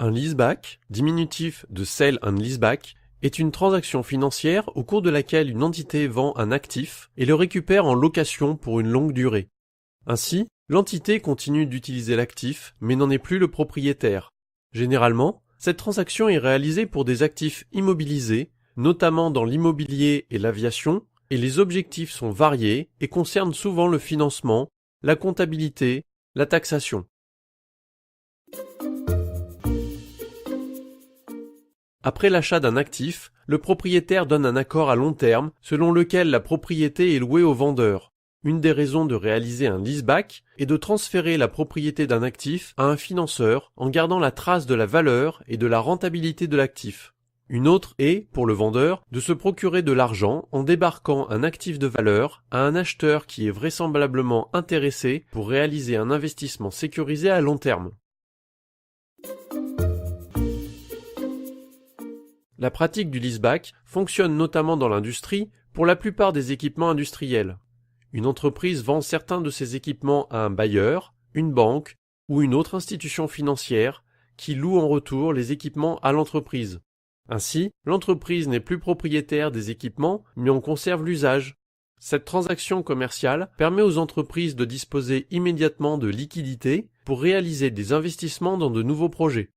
Un leaseback, diminutif de sale and leaseback, est une transaction financière au cours de laquelle une entité vend un actif et le récupère en location pour une longue durée. Ainsi, l'entité continue d'utiliser l'actif mais n'en est plus le propriétaire. Généralement, cette transaction est réalisée pour des actifs immobilisés, notamment dans l'immobilier et l'aviation, et les objectifs sont variés et concernent souvent le financement, la comptabilité, la taxation. Après l'achat d'un actif, le propriétaire donne un accord à long terme selon lequel la propriété est louée au vendeur. Une des raisons de réaliser un leaseback est de transférer la propriété d'un actif à un financeur en gardant la trace de la valeur et de la rentabilité de l'actif. Une autre est, pour le vendeur, de se procurer de l'argent en débarquant un actif de valeur à un acheteur qui est vraisemblablement intéressé pour réaliser un investissement sécurisé à long terme. La pratique du leaseback fonctionne notamment dans l'industrie pour la plupart des équipements industriels. Une entreprise vend certains de ses équipements à un bailleur, une banque ou une autre institution financière qui loue en retour les équipements à l'entreprise. Ainsi, l'entreprise n'est plus propriétaire des équipements mais en conserve l'usage. Cette transaction commerciale permet aux entreprises de disposer immédiatement de liquidités pour réaliser des investissements dans de nouveaux projets.